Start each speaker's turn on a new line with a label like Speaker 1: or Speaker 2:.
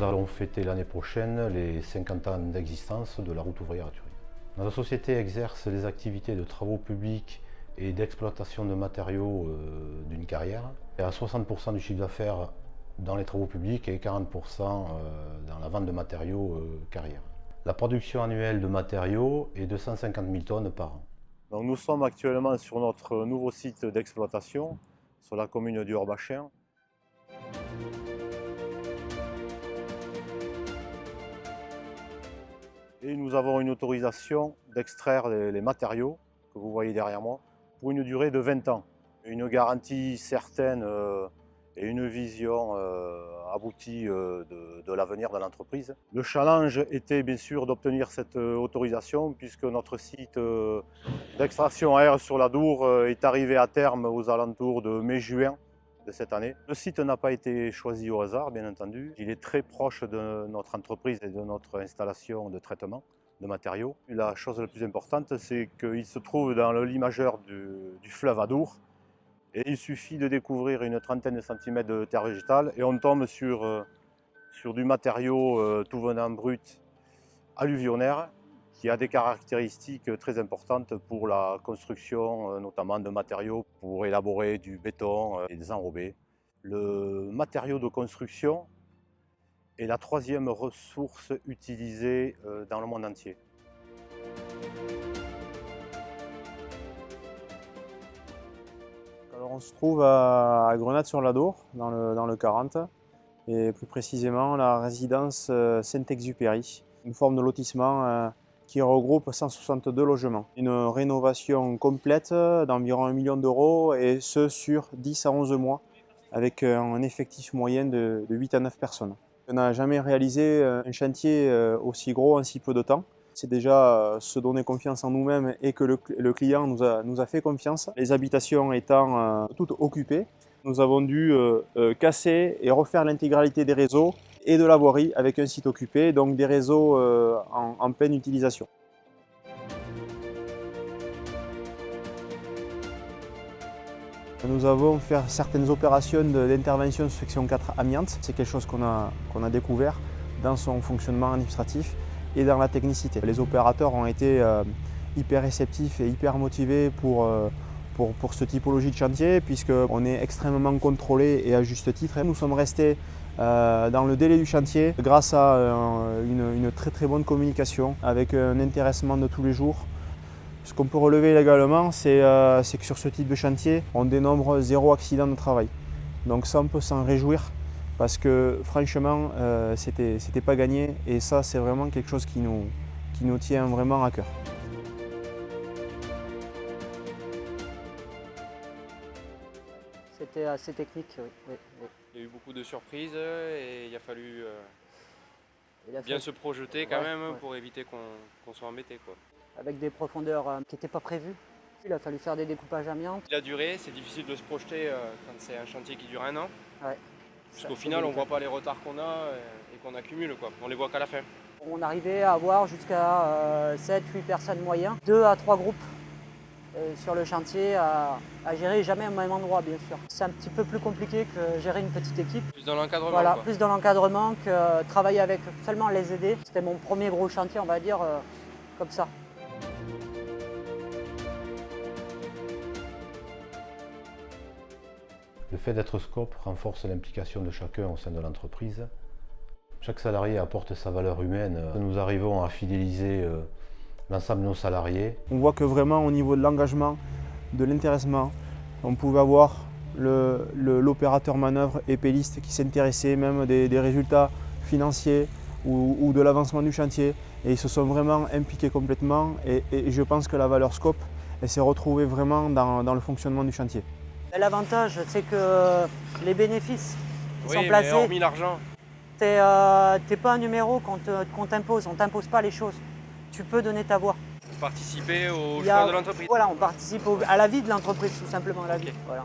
Speaker 1: Nous allons fêter l'année prochaine les 50 ans d'existence de la route ouvrière à Thury. Notre société exerce les activités de travaux publics et d'exploitation de matériaux d'une carrière. Et à 60% du chiffre d'affaires dans les travaux publics et 40% dans la vente de matériaux carrière. La production annuelle de matériaux est de 150 000 tonnes par an. Donc nous sommes actuellement sur notre nouveau site d'exploitation, sur la commune du Orbachin. Et nous avons une autorisation d'extraire les matériaux que vous voyez derrière moi pour une durée de 20 ans. Une garantie certaine et une vision aboutie de l'avenir de l'entreprise. Le challenge était bien sûr d'obtenir cette autorisation puisque notre site d'extraction air sur la Dour est arrivé à terme aux alentours de mai-juin de cette année. Le site n'a pas été choisi au hasard, bien entendu. Il est très proche de notre entreprise et de notre installation de traitement de matériaux. La chose la plus importante, c'est qu'il se trouve dans le lit majeur du fleuve Adour. Et il suffit de découvrir une trentaine de centimètres de terre végétale et on tombe sur du matériau tout venant brut alluvionnaire qui a des caractéristiques très importantes pour la construction, notamment de matériaux pour élaborer du béton et des enrobés. Le matériau de construction est la troisième ressource utilisée dans le monde entier.
Speaker 2: Alors on se trouve à Grenade-sur-l'Adour, dans le 40, et plus précisément la résidence Saint-Exupéry, une forme de lotissement qui regroupe 162 logements. Une rénovation complète d'environ 1 million d'euros et ce sur 10 à 11 mois avec un effectif moyen de 8 à 9 personnes. On n'a jamais réalisé un chantier aussi gros en si peu de temps. C'est déjà se donner confiance en nous-mêmes et que le client nous a fait confiance. Les habitations étant toutes occupées, nous avons dû casser et refaire l'intégralité des réseaux et de la voirie avec un site occupé, donc des réseaux en pleine utilisation. Nous avons fait certaines opérations d'intervention sur section 4 amiante. C'est quelque chose qu'on a découvert dans son fonctionnement administratif et dans la technicité. Les opérateurs ont été hyper réceptifs et hyper motivés pour cette typologie de chantier puisqu'on est extrêmement contrôlé et à juste titre. Nous sommes restés dans le délai du chantier grâce à une très bonne communication avec un intéressement de tous les jours. Ce qu'on peut relever également, c'est que sur ce type de chantier, on dénombre 0 accident de travail. Donc ça, on peut s'en réjouir parce que franchement, c'était pas gagné et ça, c'est vraiment quelque chose qui nous tient vraiment à cœur.
Speaker 3: C'était assez technique, oui.
Speaker 4: Il y a eu beaucoup de surprises et il a fallu bien se projeter quand même pour éviter qu'on soit embêté, quoi.
Speaker 3: Avec des profondeurs qui n'étaient pas prévues. Il a fallu faire des découpages amiante.
Speaker 4: La durée, c'est difficile de se projeter quand c'est un chantier qui dure 1 an.
Speaker 3: Ouais.
Speaker 4: Parce qu'au final, on ne voit pas les retards qu'on a et qu'on accumule, quoi. On les voit qu'à la fin.
Speaker 3: On arrivait à avoir jusqu'à 7-8 personnes moyens, 2 à 3 groupes sur le chantier à gérer, jamais au même endroit bien sûr. C'est un petit peu plus compliqué que gérer une petite équipe.
Speaker 4: Plus dans l'encadrement.
Speaker 3: Voilà,
Speaker 4: quoi.
Speaker 3: plus dans l'encadrement que travailler avec seulement les aider. C'était mon premier gros chantier, on va dire, comme ça.
Speaker 1: Le fait d'être SCOP renforce l'implication de chacun au sein de l'entreprise. Chaque salarié apporte sa valeur humaine. Nous arrivons à fidéliser l'ensemble de nos salariés.
Speaker 2: On voit que vraiment au niveau de l'engagement, de l'intéressement, on pouvait avoir l'opérateur manœuvre et péliste qui s'intéressait même des résultats financiers ou de l'avancement du chantier. Et ils se sont vraiment impliqués complètement et je pense que la valeur SCOP s'est retrouvée vraiment dans le fonctionnement du chantier.
Speaker 3: L'avantage, c'est que les bénéfices qui sont placés,
Speaker 4: mais hormis l'argent.
Speaker 3: t'es pas un numéro qu'on t'impose, on t'impose pas les choses. Tu peux donner ta voix.
Speaker 4: Participer au choix de l'entreprise.
Speaker 3: Voilà, on participe à la vie de l'entreprise, tout simplement à la vie. Voilà.